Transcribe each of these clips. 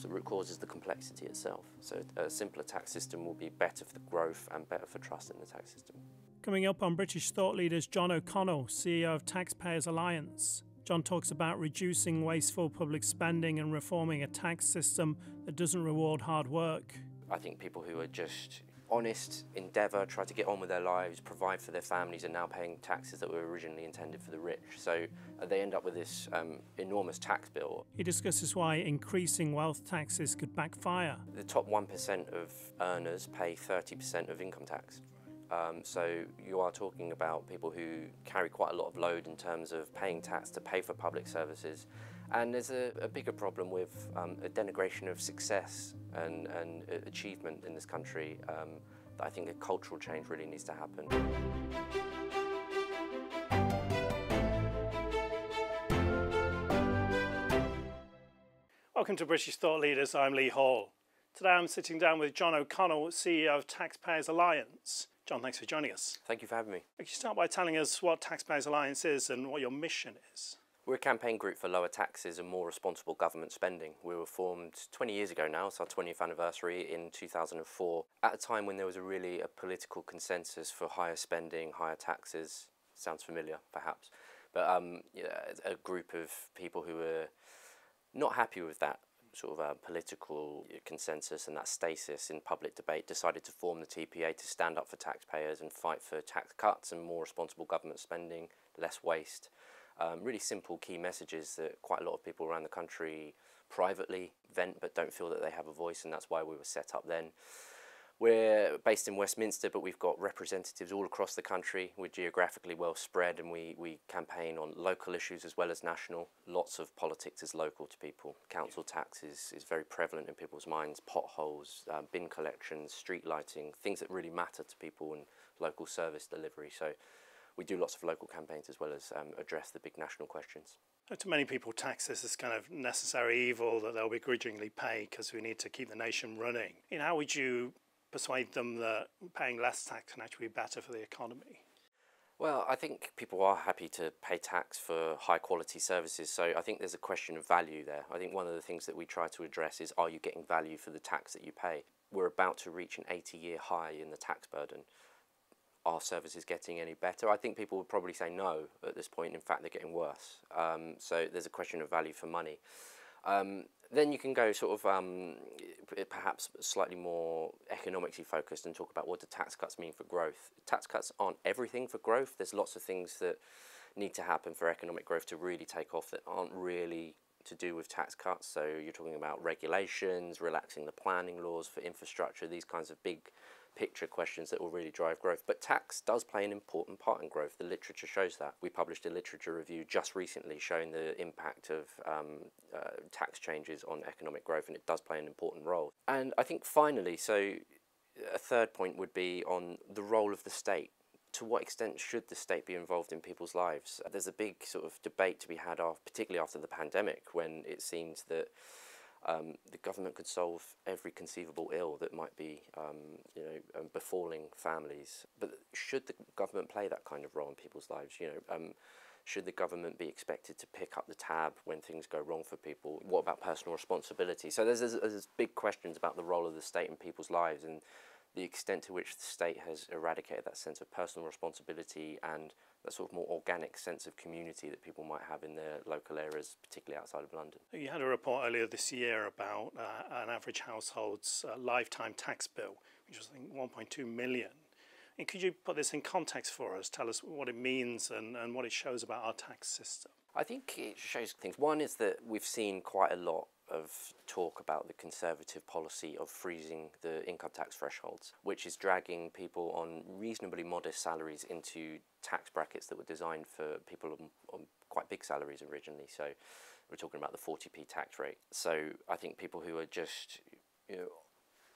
cause. The root cause is the complexity itself. So a simpler tax system will be better for the growth and better for trust in the tax system. Coming up on British thought leaders, John O'Connell, CEO of Taxpayers Alliance. John talks about reducing wasteful public spending and reforming a tax system that doesn't reward hard work. I think people who are just honest, endeavour, try to get on with their lives, provide for their families, are now paying taxes that were originally intended for the rich. So they end up with this enormous tax bill. He discusses why increasing wealth taxes could backfire. The top 1% of earners pay 30% of income tax. So you are talking about people who carry quite a lot of load in terms of paying tax to pay for public services. And there's a bigger problem with a denigration of success and achievement in this country that I think a cultural change really needs to happen. Welcome to British Thought Leaders, I'm Lee Hall. Today I'm sitting down with John O'Connell, CEO of Taxpayers Alliance. John, thanks for joining us. Thank you for having me. Could you start by telling us what Taxpayers Alliance is and what your mission is? We're a campaign group for lower taxes and more responsible government spending. We were formed 20 years ago now, it's our 20th anniversary in 2004, at a time when there was a political consensus for higher spending, higher taxes. Sounds familiar, perhaps. But a group of people who were not happy with that sort of political consensus and that stasis in public debate decided to form the TPA to stand up for taxpayers and fight for tax cuts and more responsible government spending, less waste. Really simple key messages that quite a lot of people around the country privately vent but don't feel that they have a voice, and that's why we were set up then. We're based in Westminster, but we've got representatives all across the country. We're geographically well spread, and we campaign on local issues as well as national. Lots of politics is local to people. Council tax is very prevalent in people's minds. Potholes, bin collections, street lighting, things that really matter to people, and local service delivery. So we do lots of local campaigns as well as address the big national questions. To many people, tax is this kind of necessary evil that they'll begrudgingly pay because we need to keep the nation running. How would you persuade them that paying less tax can actually be better for the economy? Well, I think people are happy to pay tax for high quality services, so I think there's a question of value there. I think one of the things that we try to address is, are you getting value for the tax that you pay? We're about to reach an 80-year high in the tax burden. Are services getting any better? I think people would probably say no at this point. In fact, they're getting worse. So there's a question of value for money. Then you can go sort of perhaps slightly more economically focused and talk about what do tax cuts mean for growth. Tax cuts aren't everything for growth. There's lots of things that need to happen for economic growth to really take off that aren't really to do with tax cuts. So you're talking about regulations, relaxing the planning laws for infrastructure, these kinds of big picture questions that will really drive growth. But tax does play an important part in growth. The literature shows that. We published a literature review just recently showing the impact of tax changes on economic growth, and it does play an important role. And I think finally, so a third point would be on the role of the state. To what extent should the state be involved in people's lives? There's a big sort of debate to be had, particularly after the pandemic, when it seems that the government could solve every conceivable ill that might be befalling families. But should the government play that kind of role in people's lives? Should the government be expected to pick up the tab when things go wrong for people? What about personal responsibility? So there's big questions about the role of the state in people's lives and the extent to which the state has eradicated that sense of personal responsibility and that sort of more organic sense of community that people might have in their local areas, particularly outside of London. You had a report earlier this year about an average household's lifetime tax bill, which was, I think, 1.2 million. And could you put this in context for us? Tell us what it means and what it shows about our tax system. I think it shows things. One is that we've seen quite a lot of talk about the Conservative policy of freezing the income tax thresholds, which is dragging people on reasonably modest salaries into tax brackets that were designed for people on quite big salaries originally. So we're talking about the 40p tax rate. So I think people who are just,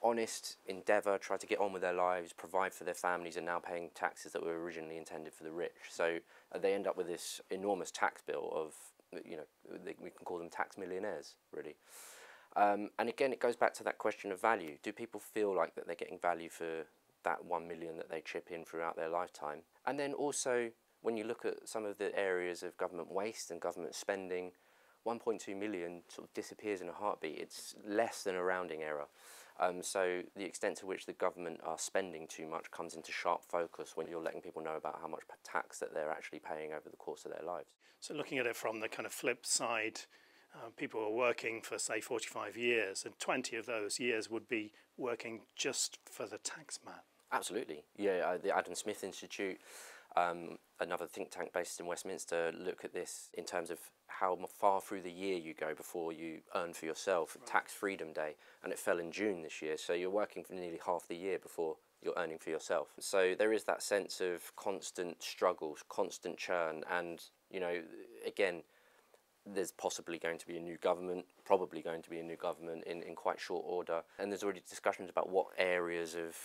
honest, endeavour, try to get on with their lives, provide for their families, are now paying taxes that were originally intended for the rich. So they end up with this enormous tax bill of, we can call them tax millionaires, really. And again, it goes back to that question of value. Do people feel like that they're getting value for that 1 million that they chip in throughout their lifetime? And then also, when you look at some of the areas of government waste and government spending, 1.2 million sort of disappears in a heartbeat. It's less than a rounding error. So the extent to which the government are spending too much comes into sharp focus when you're letting people know about how much tax that they're actually paying over the course of their lives. So looking at it from the kind of flip side, people are working for, say, 45 years, and 20 of those years would be working just for the tax man. Absolutely. Yeah, the Adam Smith Institute, another think tank based in Westminster, look at this in terms of how far through the year you go before you earn for yourself, right. Tax Freedom Day, and it fell in June this year, so you're working for nearly half the year before you're earning for yourself. So there is that sense of constant struggle, constant churn, and, you know, again, there's possibly going to be a new government, probably going to be a new government in quite short order. And there's already discussions about what areas of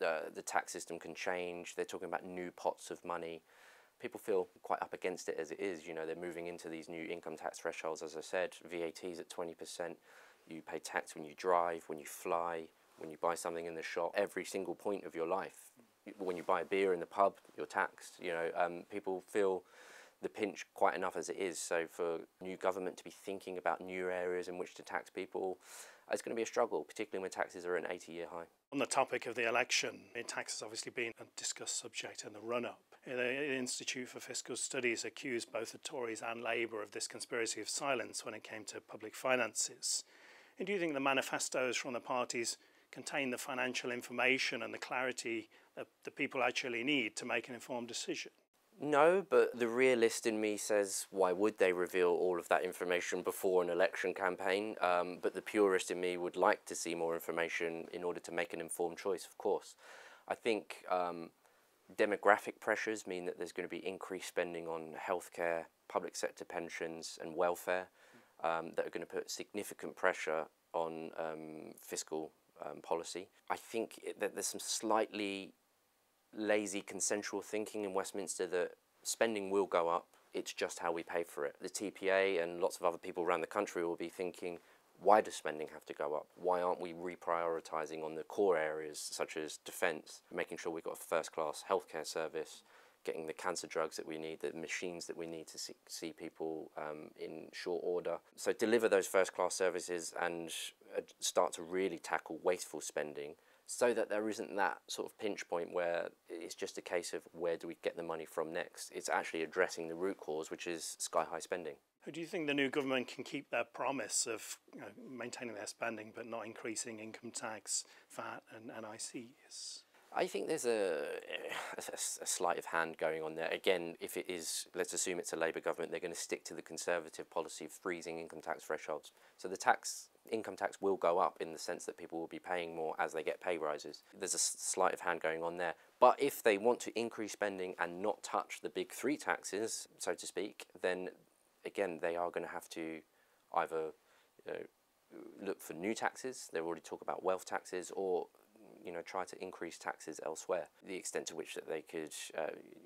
the tax system can change. They're talking about new pots of money. People feel quite up against it as it is. You know, they're moving into these new income tax thresholds, as I said. VAT's at 20%. You pay tax when you drive, when you fly, when you buy something in the shop. Every single point of your life. When you buy a beer in the pub, you're taxed. You know, people feel the pinch quite enough as it is. So for new government to be thinking about new areas in which to tax people, it's going to be a struggle, particularly when taxes are at an 80-year high. On the topic of the election, tax has obviously been a discussed subject in the run-up. The Institute for Fiscal Studies accused both the Tories and Labour of this conspiracy of silence when it came to public finances. And do you think the manifestos from the parties contain the financial information and the clarity that the people actually need to make an informed decision? No, but the realist in me says, why would they reveal all of that information before an election campaign? But the purist in me would like to see more information in order to make an informed choice, of course. I think demographic pressures mean that there's going to be increased spending on healthcare, public sector pensions and welfare that are going to put significant pressure on fiscal policy. I think that there's some slightly lazy consensual thinking in Westminster that spending will go up, it's just how we pay for it. The TPA and lots of other people around the country will be thinking, why does spending have to go up? Why aren't we reprioritising on the core areas such as defence, making sure we've got a first-class healthcare service, getting the cancer drugs that we need, the machines that we need to see people in short order. So deliver those first-class services and start to really tackle wasteful spending, so that there isn't that sort of pinch point where it's just a case of where do we get the money from next. It's actually addressing the root cause, which is sky-high spending. Do you think the new government can keep their promise of maintaining their spending but not increasing income tax, VAT and NICs? I think there's a sleight of hand going on there. Again, if it is, let's assume it's a Labour government, they're going to stick to the Conservative policy of freezing income tax thresholds. So the income tax will go up in the sense that people will be paying more as they get pay rises. There's a sleight of hand going on there. But if they want to increase spending and not touch the big three taxes, so to speak, then again, they are going to have to either look for new taxes. They've already talked about wealth taxes, or try to increase taxes elsewhere. The extent to which that they could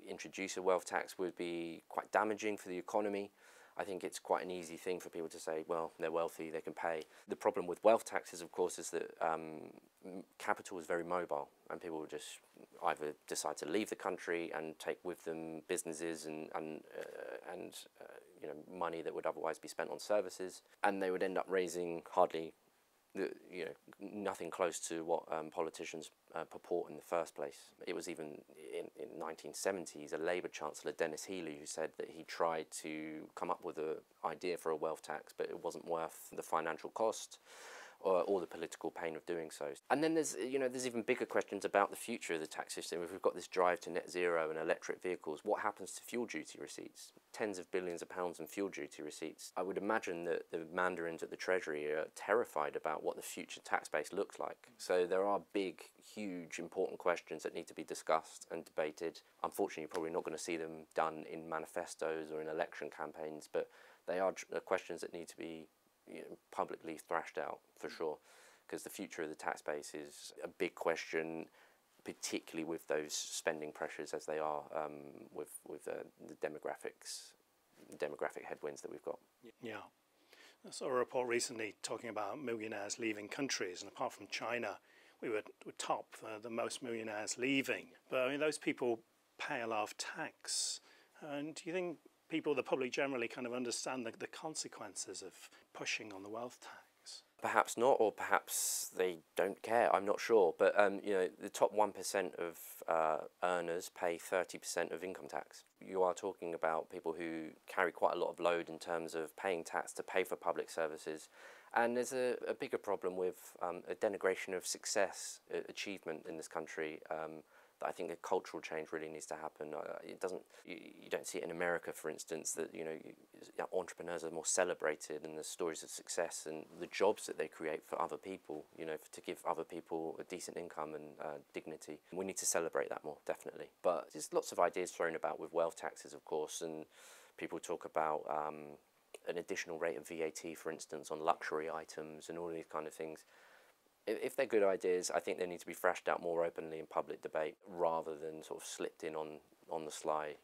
introduce a wealth tax would be quite damaging for the economy. I think it's quite an easy thing for people to say, well, they're wealthy, they can pay. The problem with wealth taxes, of course, is that capital is very mobile, and people will just either decide to leave the country and take with them businesses and money that would otherwise be spent on services, and they would end up raising hardly nothing close to what politicians purport in the first place. It was even in 1970s a Labour Chancellor, Dennis Healey, who said that he tried to come up with an idea for a wealth tax, but it wasn't worth the financial cost or the political pain of doing so. And then there's even bigger questions about the future of the tax system. If we've got this drive to net zero and electric vehicles, what happens to fuel duty receipts? Tens of billions of pounds in fuel duty receipts. I would imagine that the mandarins at the Treasury are terrified about what the future tax base looks like. So there are big, huge, important questions that need to be discussed and debated. Unfortunately, you're probably not going to see them done in manifestos or in election campaigns, but they are questions that need to be publicly thrashed out for sure, because the future of the tax base is a big question, particularly with those spending pressures as they are with the demographic headwinds that we've got. Yeah. I saw a report recently talking about millionaires leaving countries, and apart from China, we were top for the most millionaires leaving. But I mean, those people pay a lot of tax. And do you think people, the public generally, kind of understand the consequences of pushing on the wealth tax? Perhaps not, or perhaps they don't care. I'm not sure. But the top 1% of earners pay 30% of income tax. You are talking about people who carry quite a lot of load in terms of paying tax to pay for public services. And there's a bigger problem with a denigration of success, achievement in this country. That I think a cultural change really needs to happen. It doesn't. You don't see it in America, for instance, that entrepreneurs are more celebrated, and the stories of success and the jobs that they create for other people. To give other people a decent income and dignity. We need to celebrate that more, definitely. But there's lots of ideas thrown about with wealth taxes, of course, and people talk about an additional rate of VAT, for instance, on luxury items and all these kind of things. If they're good ideas, I think they need to be thrashed out more openly in public debate rather than sort of slipped in on the sly,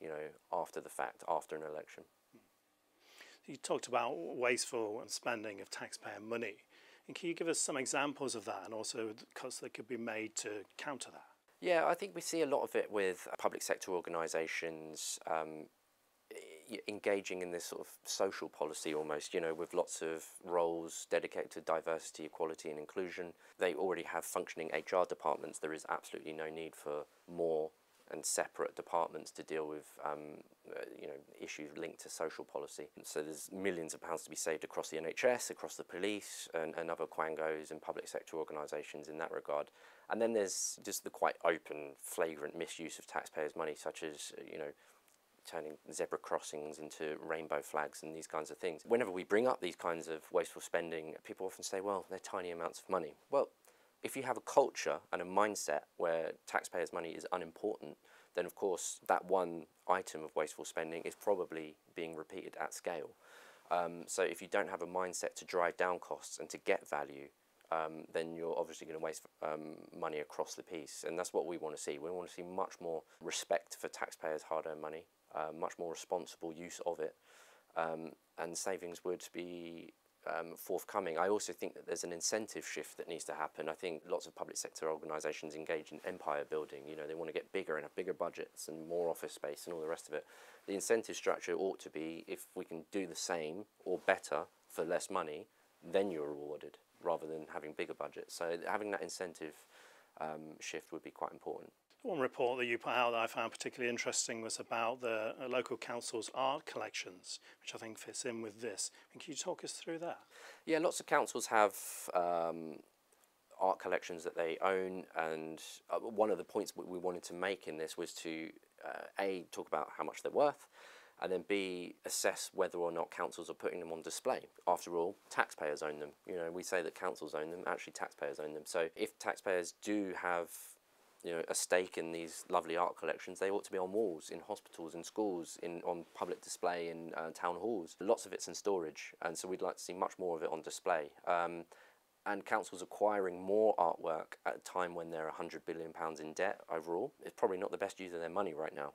after the fact, after an election. You talked about wasteful spending of taxpayer money. And can you give us some examples of that, and also the cuts that could be made to counter that? Yeah, I think we see a lot of it with public sector organisations engaging in this sort of social policy almost, with lots of roles dedicated to diversity, equality and inclusion. They already have functioning HR departments. There is absolutely no need for more and separate departments to deal with issues linked to social policy. So there's millions of pounds to be saved across the NHS, across the police and other quangos and public sector organisations in that regard. And then there's just the quite open, flagrant misuse of taxpayers' money, such as, turning zebra crossings into rainbow flags and these kinds of things. Whenever we bring up these kinds of wasteful spending, people often say, well, they're tiny amounts of money. Well, if you have a culture and a mindset where taxpayers' money is unimportant, then of course that one item of wasteful spending is probably being repeated at scale. So if you don't have a mindset to drive down costs and to get value, then you're obviously going to waste money across the piece. And that's what we want to see. We want to see much more respect for taxpayers' hard-earned money, much more responsible use of it, and savings would be forthcoming. I also think that there's an incentive shift that needs to happen. I think lots of public sector organisations engage in empire building. They want to get bigger and have bigger budgets and more office space and all the rest of it. The incentive structure ought to be, if we can do the same or better for less money, then you're rewarded, rather than having bigger budgets. So having that incentive shift would be quite important. One report that you put out that I found particularly interesting was about the local council's art collections, which I think fits in with this. And can you talk us through that? Yeah, lots of councils have art collections that they own, and one of the points we wanted to make in this was to A, talk about how much they're worth, and then B, assess whether or not councils are putting them on display. After all, taxpayers own them. We say that councils own them, actually taxpayers own them. So if taxpayers do have a stake in these lovely art collections, they ought to be on walls, in hospitals, in schools, on public display, in town halls. Lots of it's in storage, and so we'd like to see much more of it on display. And councils acquiring more artwork at a time when they're £100 billion in debt overall is probably not the best use of their money right now.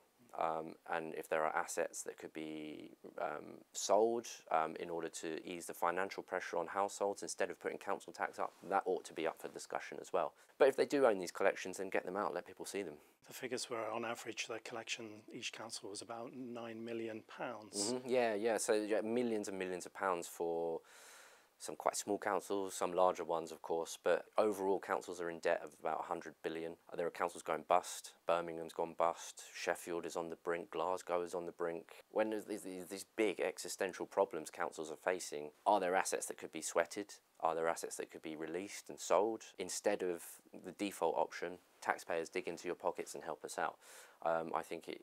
And if there are assets that could be sold in order to ease the financial pressure on households instead of putting council tax up, that ought to be up for discussion as well. But if they do own these collections, then get them out, let people see them. The figures were, on average, the collection, each council was about £9 million. Mm-hmm. Yeah. So millions and millions of pounds for some quite small councils, some larger ones, of course, but overall councils are in debt of about 100 billion. There are councils going bust. Birmingham's gone bust. Sheffield is on the brink. Glasgow is on the brink. When there's these big existential problems councils are facing, are there assets that could be sweated? Are there assets that could be released and sold? Instead of the default option, taxpayers dig into your pockets and help us out. I think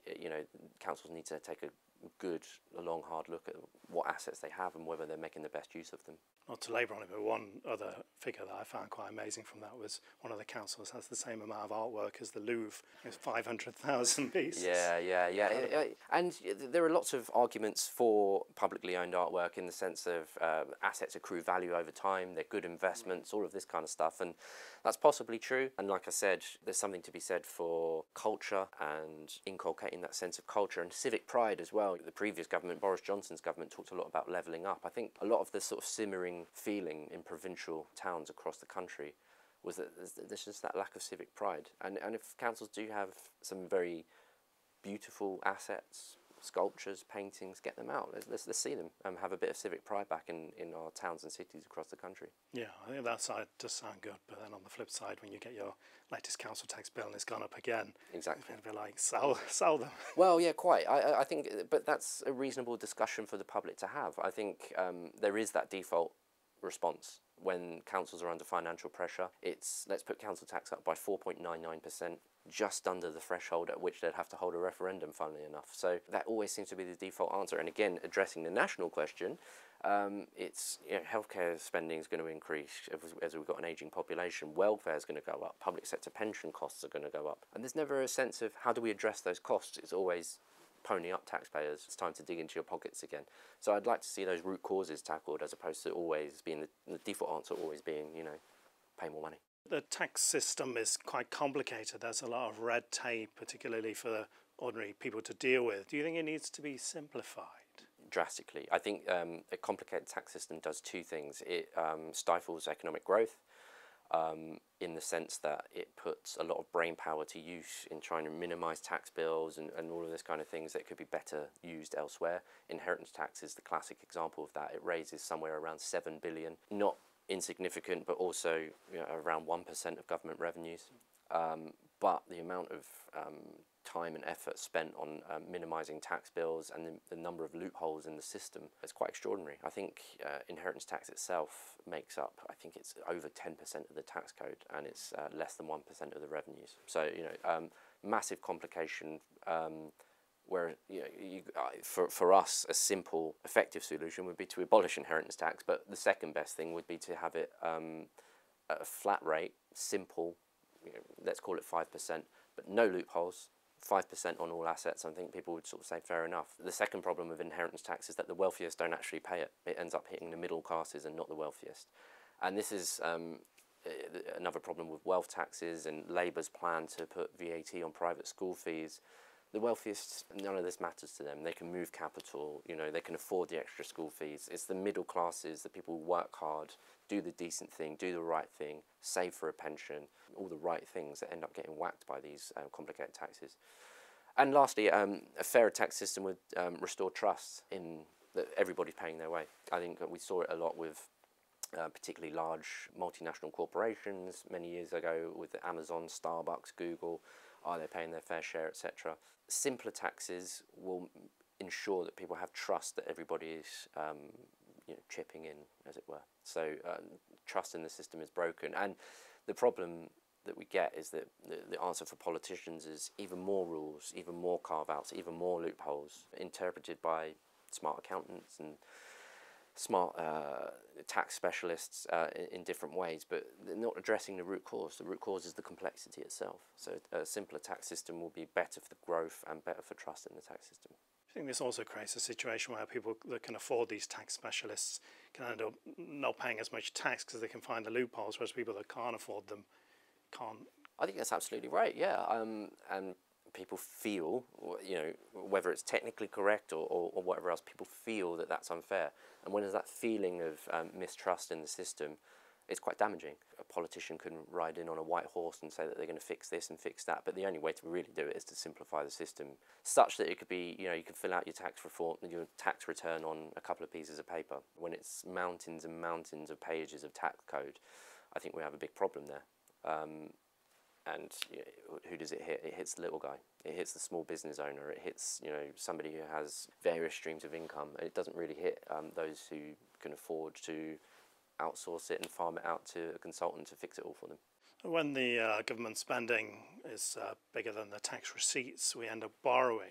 councils need to take a good, long, hard look at what assets they have and whether they're making the best use of them. Not to labour on it, but one other figure that I found quite amazing from that was one of the councils has the same amount of artwork as the Louvre. It's 500,000 pieces. Yeah. And there are lots of arguments for publicly owned artwork in the sense of assets accrue value over time, they're good investments, all of this kind of stuff. And that's possibly true. And like I said, there's something to be said for culture and inculcating that sense of culture and civic pride as well. The previous government, Boris Johnson's government, talked a lot about levelling up. I think a lot of the sort of simmering feeling in provincial towns across the country was that there's just that lack of civic pride. And if councils do have some very beautiful assets, sculptures, paintings, get them out. Let's see them, have a bit of civic pride back in our towns and cities across the country. Yeah, I think that side does sound good, but then on the flip side, when you get your latest council tax bill and it's gone up again, Exactly. it'll be like, sell them. Well, yeah, quite. I think, but that's a reasonable discussion for the public to have. I think there is that default response when councils are under financial pressure. It's let's put council tax up by 4.99%, just under the threshold at which they'd have to hold a referendum, funnily enough. So that always seems to be the default answer. And again, addressing the national question, it's healthcare spending is going to increase as we've got an ageing population. Welfare is going to go up. Public sector pension costs are going to go up. And there's never a sense of how do we address those costs. It's always pony up taxpayers. It's time to dig into your pockets again. So I'd like to see those root causes tackled as opposed to always being the default answer always being, pay more money. The tax system is quite complicated. There's a lot of red tape, particularly for the ordinary people to deal with. Do you think it needs to be simplified? Drastically. I think a complicated tax system does two things. It stifles economic growth in the sense that it puts a lot of brain power to use in trying to minimise tax bills and all of this kind of things that could be better used elsewhere. Inheritance tax is the classic example of that. It raises somewhere around 7 billion, not insignificant, but also around 1% of government revenues. But the amount of time and effort spent on minimising tax bills and the number of loopholes in the system is quite extraordinary. I think inheritance tax itself makes up, I think it's over 10% of the tax code, and it's less than 1% of the revenues. So, massive complication where for us, a simple, effective solution would be to abolish inheritance tax, but the second best thing would be to have it at a flat rate, simple, let's call it 5%, but no loopholes, 5% on all assets. I think people would sort of say fair enough. The second problem with inheritance tax is that the wealthiest don't actually pay it. It ends up hitting the middle classes and not the wealthiest. And this is another problem with wealth taxes and Labour's plan to put VAT on private school fees. The wealthiest, none of this matters to them. They can move capital, they can afford the extra school fees. It's the middle classes, the people who work hard, do the decent thing, do the right thing, save for a pension, all the right things that end up getting whacked by these complicated taxes. And lastly, a fairer tax system would restore trust in that everybody's paying their way. I think that we saw it a lot with particularly large multinational corporations many years ago with Amazon, Starbucks, Google. Are they paying their fair share, etc.? Simpler taxes will ensure that people have trust that everybody is chipping in, as it were. So trust in the system is broken. And the problem that we get is that the answer for politicians is even more rules, even more carve-outs, even more loopholes interpreted by smart accountants and smart tax specialists in different ways, but they're not addressing the root cause. The root cause is the complexity itself. So a simpler tax system will be better for the growth and better for trust in the tax system. I think this also creates a situation where people that can afford these tax specialists can end up not paying as much tax because they can find the loopholes, whereas people that can't afford them can't. I think that's absolutely right, yeah. And people feel, whether it's technically correct or whatever else, people feel that that's unfair. And when there's that feeling of mistrust in the system, it's quite damaging. A politician can ride in on a white horse and say that they're going to fix this and fix that, but the only way to really do it is to simplify the system such that it could be, you could fill out your your tax return on a couple of pieces of paper. When it's mountains and mountains of pages of tax code, I think we have a big problem there. And who does it hit? It hits the little guy. It hits the small business owner. It hits somebody who has various streams of income. It doesn't really hit those who can afford to outsource it and farm it out to a consultant to fix it all for them. When the government spending is bigger than the tax receipts, we end up borrowing.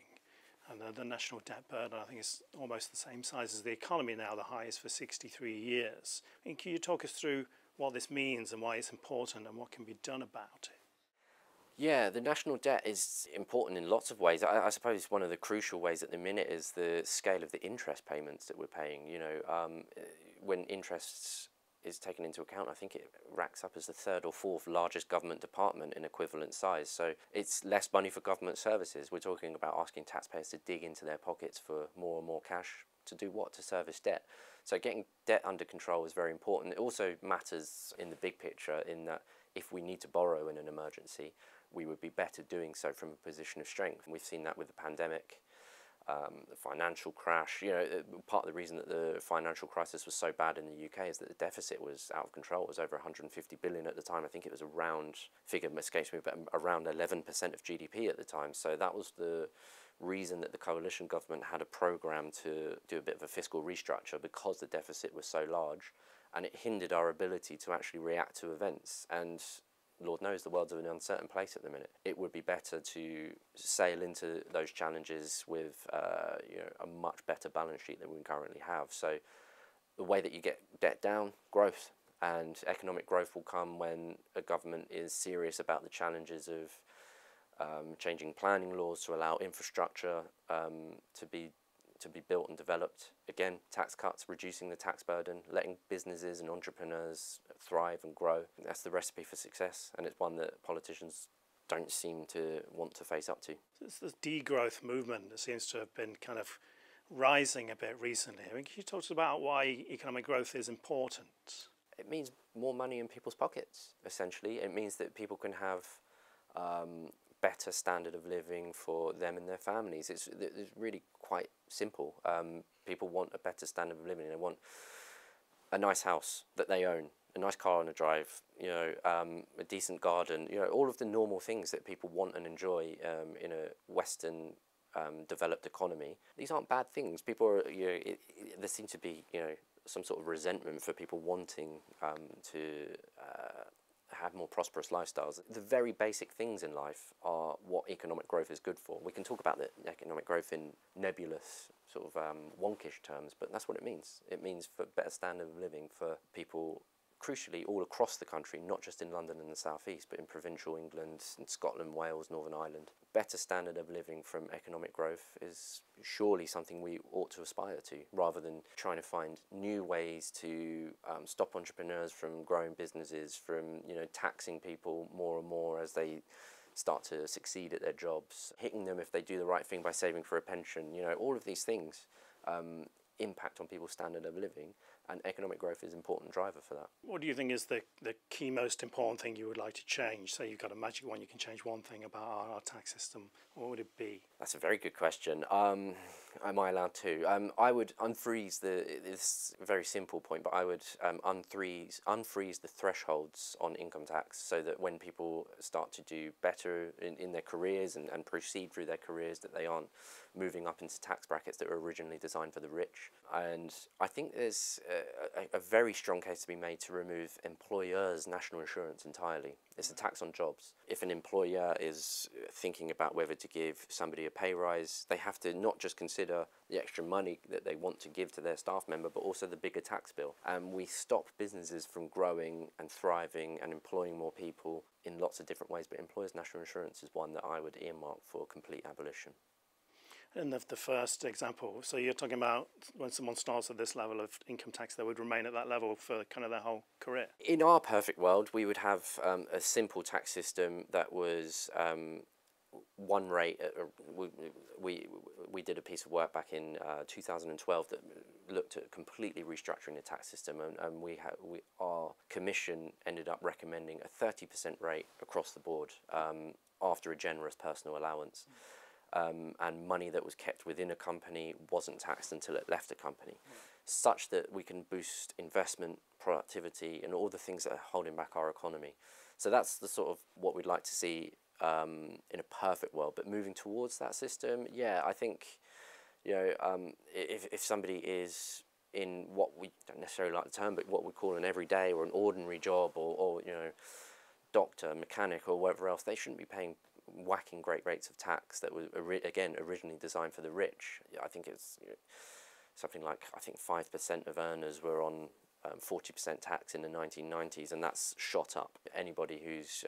And the national debt burden, I think, is almost the same size as the economy now, the highest for 63 years. Can you talk us through what this means and why it's important and what can be done about it? Yeah, the national debt is important in lots of ways. I suppose one of the crucial ways at the minute is the scale of the interest payments that we're paying. When interest is taken into account, I think it racks up as the third or fourth largest government department in equivalent size. So it's less money for government services. We're talking about asking taxpayers to dig into their pockets for more and more cash to do what? To service debt. So getting debt under control is very important. It also matters in the big picture in that if we need to borrow in an emergency, we would be better doing so from a position of strength. We've seen that with the pandemic. the financial crash. You know, part of the reason that the financial crisis was so bad in the UK is that the deficit was out of control. It was over 150 billion at the time. I think it was around, figure escapes me, but around 11% of GDP at the time. So that was the reason that the coalition government had a program to do a bit of a fiscal restructure, because the deficit was so large, and it hindered our ability to actually react to events. And Lord knows the world's in an uncertain place at the minute. It would be better to sail into those challenges with a much better balance sheet than we currently have. So the way that you get debt down, growth, and economic growth will come when a government is serious about the challenges of changing planning laws to allow infrastructure to be built and developed. Again, tax cuts, reducing the tax burden, letting businesses and entrepreneurs thrive and grow. That's the recipe for success, and it's one that politicians don't seem to want to face up to. It's this degrowth movement that seems to have been kind of rising a bit recently. I mean, can you talk to us about why economic growth is important? It means more money in people's pockets, essentially. It means that people can have better standard of living for them and their families. It's really quite simple. People want a better standard of living. They want a nice house that they own, a nice car on a drive, a decent garden, all of the normal things that people want and enjoy in a Western developed economy. These aren't bad things. People are, there seems to be, some sort of resentment for people wanting to have more prosperous lifestyles. The very basic things in life are what economic growth is good for. We can talk about the economic growth in nebulous, sort of wonkish terms, but that's what it means. It means for better standard of living for people, crucially all across the country, not just in London and the South East, but in provincial England, in Scotland, Wales, Northern Ireland. Better standard of living from economic growth is surely something we ought to aspire to, rather than trying to find new ways to stop entrepreneurs from growing businesses, from taxing people more and more as they start to succeed at their jobs, hitting them if they do the right thing by saving for a pension. All of these things impact on people's standard of living, and economic growth is an important driver for that. What do you think is the key most important thing you would like to change? Say you've got a magic wand, you can change one thing about our tax system. What would it be? That's a very good question. Am I allowed to? I would unfreeze it's a very simple point, but I would unfreeze the thresholds on income tax, so that when people start to do better in their careers and proceed through their careers, that they aren't moving up into tax brackets that were originally designed for the rich. And I think there's a very strong case to be made to remove employers' national insurance entirely. It's a tax on jobs. If an employer is thinking about whether to give somebody a pay rise, they have to not just consider the extra money that they want to give to their staff member, but also the bigger tax bill. And we stop businesses from growing and thriving and employing more people in lots of different ways, but employers' national insurance is one that I would earmark for complete abolition. And the first example, so you're talking about when someone starts at this level of income tax, they would remain at that level for kind of their whole career? In our perfect world, we would have a simple tax system that was one rate. We did a piece of work back in 2012 that looked at completely restructuring the tax system, and our commission ended up recommending a 30% rate across the board after a generous personal allowance. And money that was kept within a company wasn't taxed until it left a company, such that we can boost investment, productivity, and all the things that are holding back our economy. So that's the sort of what we'd like to see in a perfect world. But moving towards that system, yeah, I think if somebody is in what we don't necessarily like the term, but what we call an everyday or an ordinary job, or doctor, mechanic, or whatever else, they shouldn't be paying whacking great rates of tax that was originally designed for the rich. I think it's something like 5% of earners were on 40% tax in the 1990s, and that's shot up. Anybody who's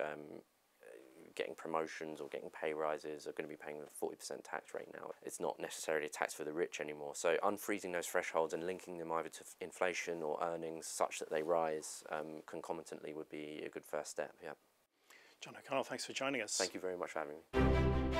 getting promotions or getting pay rises are going to be paying a 40% tax rate now. It's not necessarily a tax for the rich anymore. So unfreezing those thresholds and linking them either to inflation or earnings such that they rise concomitantly would be a good first step. Yeah. John O'Connell, thanks for joining us. Thank you very much for having me.